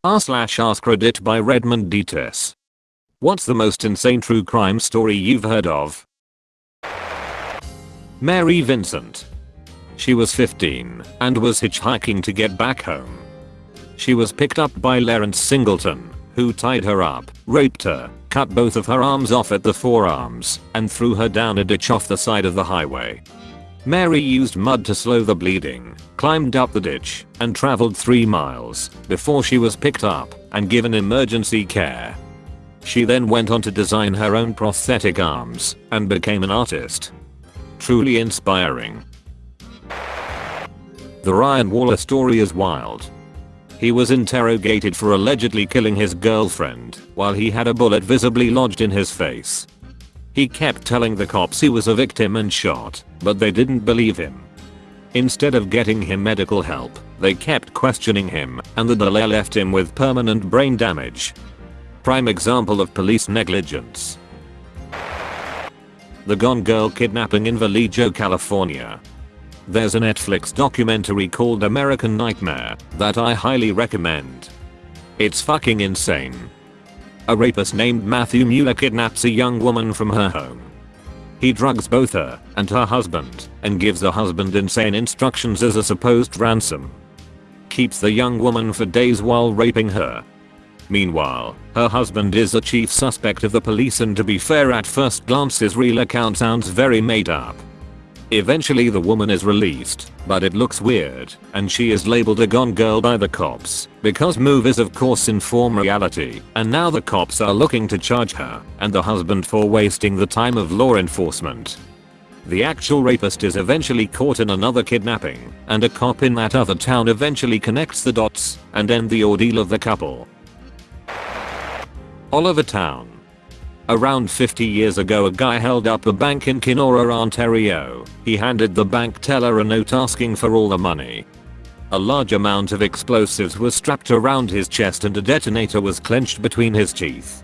r/AskReddit by Redmond Dts. What's the most insane true crime story you've heard of? Mary Vincent. She was 15 and was hitchhiking to get back home. She was picked up by Lawrence Singleton, who tied her up, raped her, cut both of her arms off at the forearms, and threw her down a ditch off the side of the highway. Mary used mud to slow the bleeding, climbed up the ditch, and traveled 3 miles before she was picked up and given emergency care. She then went on to design her own prosthetic arms and became an artist. Truly inspiring. The Ryan Waller story is wild. He was interrogated for allegedly killing his girlfriend while he had a bullet visibly lodged in his face. He kept telling the cops he was a victim and shot, but they didn't believe him. Instead of getting him medical help, they kept questioning him, and the delay left him with permanent brain damage. Prime example of police negligence. The Gone Girl kidnapping in Vallejo, California. There's a Netflix documentary called American Nightmare that I highly recommend. It's fucking insane. A rapist named Matthew Mueller kidnaps a young woman from her home. He drugs both her and her husband and gives the husband insane instructions as a supposed ransom. Keeps the young woman for days while raping her. Meanwhile, her husband is a chief suspect of the police, and to be fair, at first glance his real account sounds very made up. Eventually the woman is released, but it looks weird, and she is labeled a gone girl by the cops, because movies of course inform reality, and now the cops are looking to charge her and the husband for wasting the time of law enforcement. The actual rapist is eventually caught in another kidnapping, and a cop in that other town eventually connects the dots and end the ordeal of the couple. Oliver Town. Around 50 years ago, a guy held up a bank in Kenora, Ontario. He handed the bank teller a note asking for all the money. A large amount of explosives was strapped around his chest and a detonator was clenched between his teeth.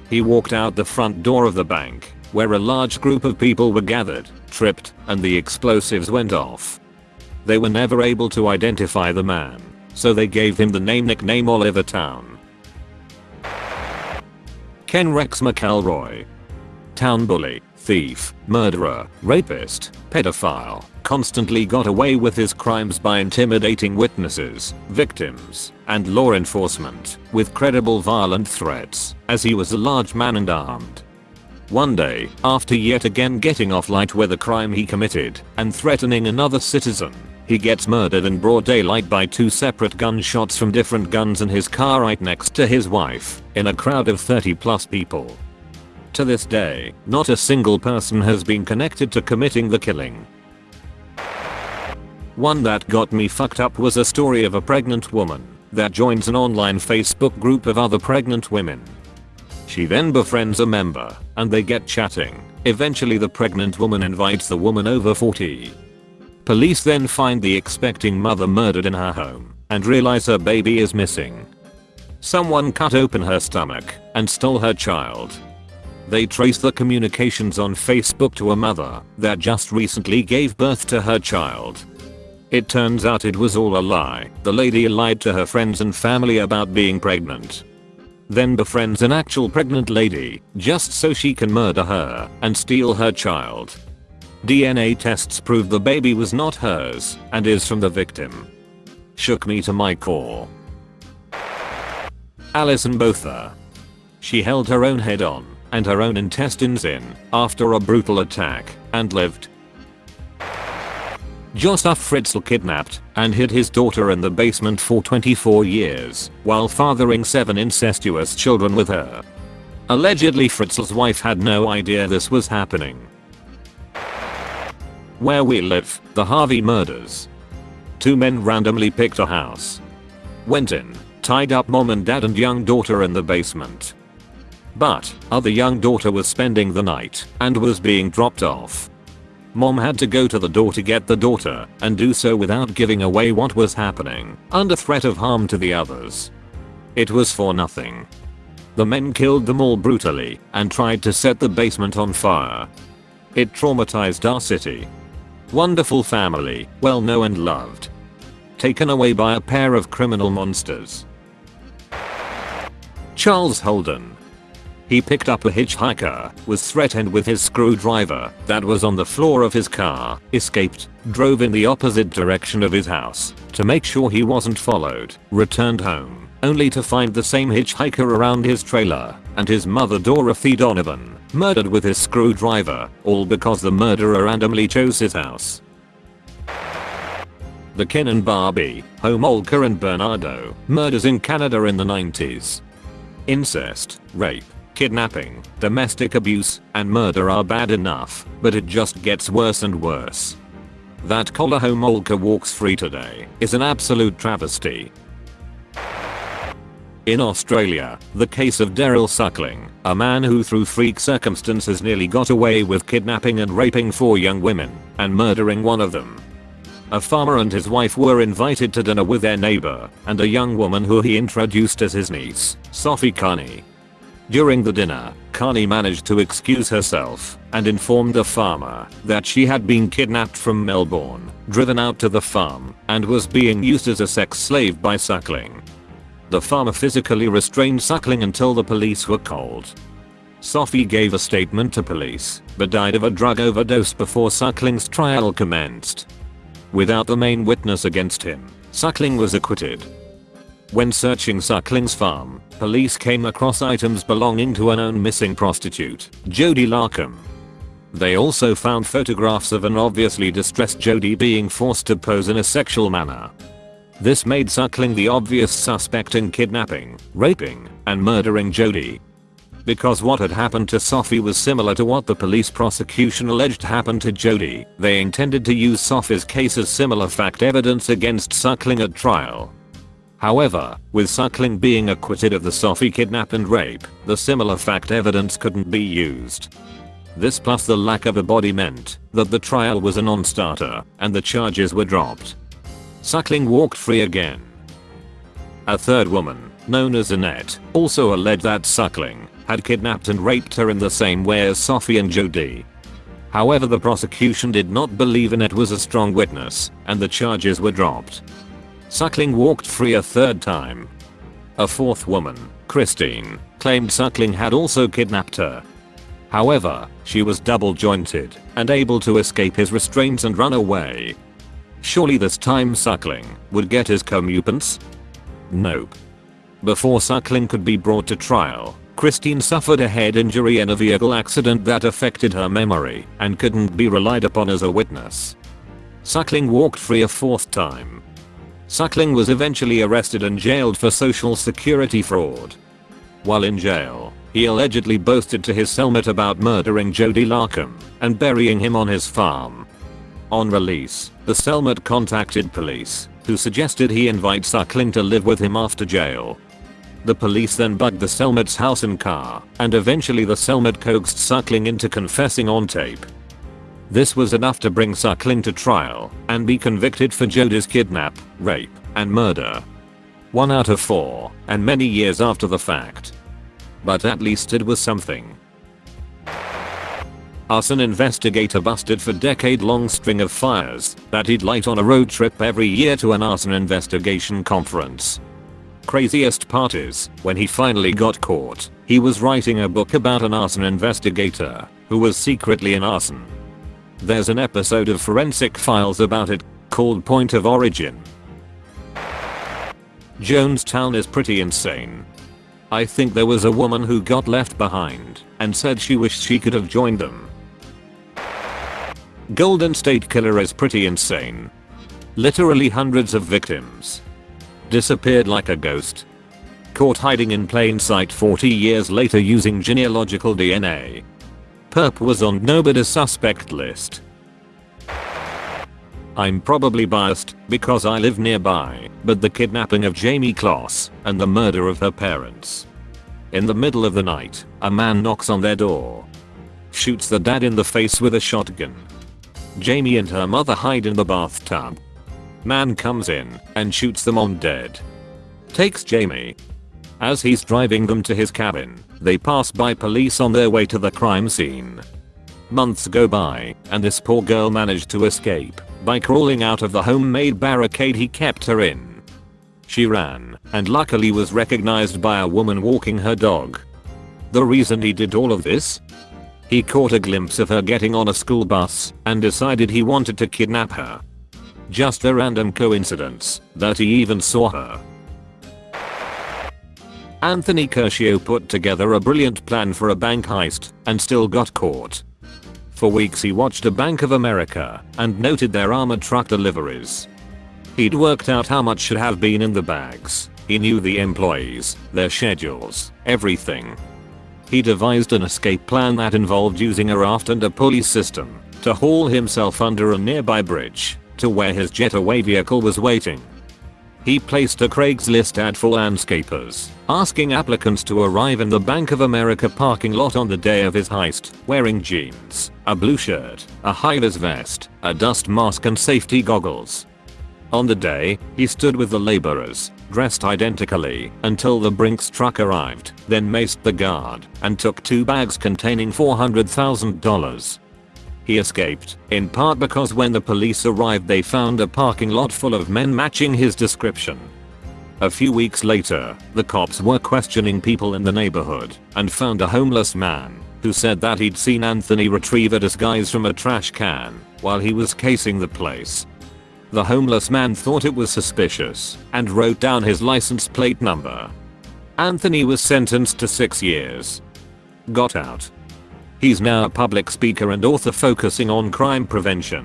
He walked out the front door of the bank, where a large group of people were gathered, tripped, and the explosives went off. They were never able to identify the man, so they gave him the nickname Oliver Town. Ken Rex McElroy. Town bully, thief, murderer, rapist, pedophile, constantly got away with his crimes by intimidating witnesses, victims, and law enforcement with credible violent threats, as he was a large man and armed. One day, after yet again getting off light with a crime he committed and threatening another citizen, he gets murdered in broad daylight by 2 separate gunshots from different guns in his car right next to his wife, in a crowd of 30+ people. To this day, not a single person has been connected to committing the killing. One that got me fucked up was a story of a pregnant woman that joins an online Facebook group of other pregnant women. She then befriends a member, and they get chatting. Eventually the pregnant woman invites the woman over 40. Police then find the expecting mother murdered in her home and realize her baby is missing. Someone cut open her stomach and stole her child. They trace the communications on Facebook to a mother that just recently gave birth to her child. It turns out it was all a lie. The lady lied to her friends and family about being pregnant. Then befriends an actual pregnant lady just so she can murder her and steal her child. DNA tests prove the baby was not hers and is from the victim. Shook me to my core. Alison Botha. She held her own head on and her own intestines in after a brutal attack and lived. Josef Fritzl kidnapped and hid his daughter in the basement for 24 years while fathering 7 incestuous children with her. Allegedly, Fritzl's wife had no idea this was happening. Where we live, the Harvey murders. 2 men randomly picked a house. Went in, tied up mom and dad and young daughter in the basement. But, other young daughter was spending the night and was being dropped off. Mom had to go to the door to get the daughter and do so without giving away what was happening, under threat of harm to the others. It was for nothing. The men killed them all brutally and tried to set the basement on fire. It traumatized our city. Wonderful family, well known and loved. Taken away by a pair of criminal monsters. Charles Holden. He picked up a hitchhiker, was threatened with his screwdriver that was on the floor of his car, escaped, drove in the opposite direction of his house to make sure he wasn't followed, returned home, only to find the same hitchhiker around his trailer, and his mother Dorothy Donovan, murdered with his screwdriver, all because the murderer randomly chose his house. The Ken and Barbie, Homolka and Bernardo, murders in Canada in the 90s. Incest, rape, kidnapping, domestic abuse, and murder are bad enough, but it just gets worse and worse. That Kola Homolka walks free today is an absolute travesty. In Australia, the case of Daryl Suckling, a man who through freak circumstances nearly got away with kidnapping and raping 4 young women, and murdering one of them. A farmer and his wife were invited to dinner with their neighbor, and a young woman who he introduced as his niece, Sophie Carney. During the dinner, Carney managed to excuse herself, and informed the farmer that she had been kidnapped from Melbourne, driven out to the farm, and was being used as a sex slave by Suckling. The farmer physically restrained Suckling until the police were called. Sophie gave a statement to police, but died of a drug overdose before Suckling's trial commenced. Without the main witness against him, Suckling was acquitted. When searching Suckling's farm, police came across items belonging to a known missing prostitute, Jody Larkham. They also found photographs of an obviously distressed Jody being forced to pose in a sexual manner. This made Suckling the obvious suspect in kidnapping, raping, and murdering Jody. Because what had happened to Sophie was similar to what the police prosecution alleged happened to Jody, they intended to use Sophie's case as similar fact evidence against Suckling at trial. However, with Suckling being acquitted of the Sophie kidnap and rape, the similar fact evidence couldn't be used. This plus the lack of a body meant that the trial was a non-starter, and the charges were dropped. Suckling walked free again. A third woman, known as Annette, also alleged that Suckling had kidnapped and raped her in the same way as Sophie and Jody. However, the prosecution did not believe Annette was a strong witness, and the charges were dropped. Suckling walked free a third time. A fourth woman, Christine, claimed Suckling had also kidnapped her. However, she was double jointed and able to escape his restraints and run away. Surely this time Suckling would get his comeuppance? Nope. Before Suckling could be brought to trial, Christine suffered a head injury in a vehicle accident that affected her memory and couldn't be relied upon as a witness. Suckling walked free a fourth time. Suckling was eventually arrested and jailed for social security fraud. While in jail, he allegedly boasted to his cellmate about murdering Jody Larkham and burying him on his farm. On release, the cellmate contacted police, who suggested he invite Suckling to live with him after jail. The police then bugged the cellmate's house and car, and eventually the cellmate coaxed Suckling into confessing on tape. This was enough to bring Suckling to trial and be convicted for Jody's kidnap, rape, and murder. 1 out of 4, and many years after the fact. But at least it was something. Arson investigator busted for decade-long string of fires that he'd light on a road trip every year to an arson investigation conference. Craziest part is, when he finally got caught, he was writing a book about an arson investigator who was secretly in arson. There's an episode of Forensic Files about it, called Point of Origin. Jonestown is pretty insane. I think there was a woman who got left behind and said she wished she could have joined them. Golden State Killer is pretty insane. Literally hundreds of victims. Disappeared like a ghost. Caught hiding in plain sight 40 years later using genealogical DNA. Perp was on nobody's suspect list. I'm probably biased because I live nearby, but the kidnapping of Jamie Kloss and the murder of her parents. In the middle of the night, a man knocks on their door. Shoots the dad in the face with a shotgun. Jamie and her mother hide in the bathtub. Man comes in and shoots the mom dead. Takes Jamie. As he's driving them to his cabin, they pass by police on their way to the crime scene. Months go by, and this poor girl managed to escape by crawling out of the homemade barricade he kept her in. She ran and luckily was recognized by a woman walking her dog. The reason he did all of this? He caught a glimpse of her getting on a school bus and decided he wanted to kidnap her. Just a random coincidence that he even saw her. Anthony Curcio put together a brilliant plan for a bank heist and still got caught. For weeks he watched a Bank of America and noted their armored truck deliveries. He'd worked out how much should have been in the bags. He knew the employees, their schedules, everything. He devised an escape plan that involved using a raft and a pulley system to haul himself under a nearby bridge to where his jetaway vehicle was waiting. He placed a Craigslist ad for landscapers, asking applicants to arrive in the Bank of America parking lot on the day of his heist, wearing jeans, a blue shirt, a high-vis vest, a dust mask and safety goggles. On the day, he stood with the laborers, dressed identically, until the Brinks truck arrived, then maced the guard, and took 2 bags containing $400,000. He escaped, in part because when the police arrived they found a parking lot full of men matching his description. A few weeks later, the cops were questioning people in the neighborhood and found a homeless man who said that he'd seen Anthony retrieve a disguise from a trash can while he was casing the place. The homeless man thought it was suspicious and wrote down his license plate number. Anthony was sentenced to 6 years. Got out. He's now a public speaker and author focusing on crime prevention.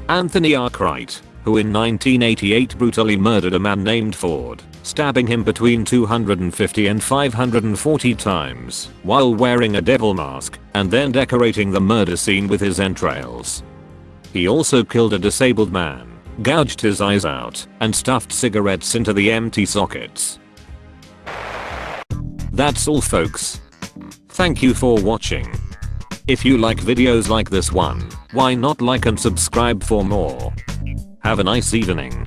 Anthony Arkwright, who in 1988 brutally murdered a man named Ford, stabbing him between 250 and 540 times while wearing a devil mask and then decorating the murder scene with his entrails. He also killed a disabled man, gouged his eyes out, and stuffed cigarettes into the empty sockets. That's all folks. Thank you for watching. If you like videos like this one, why not like and subscribe for more? Have a nice evening.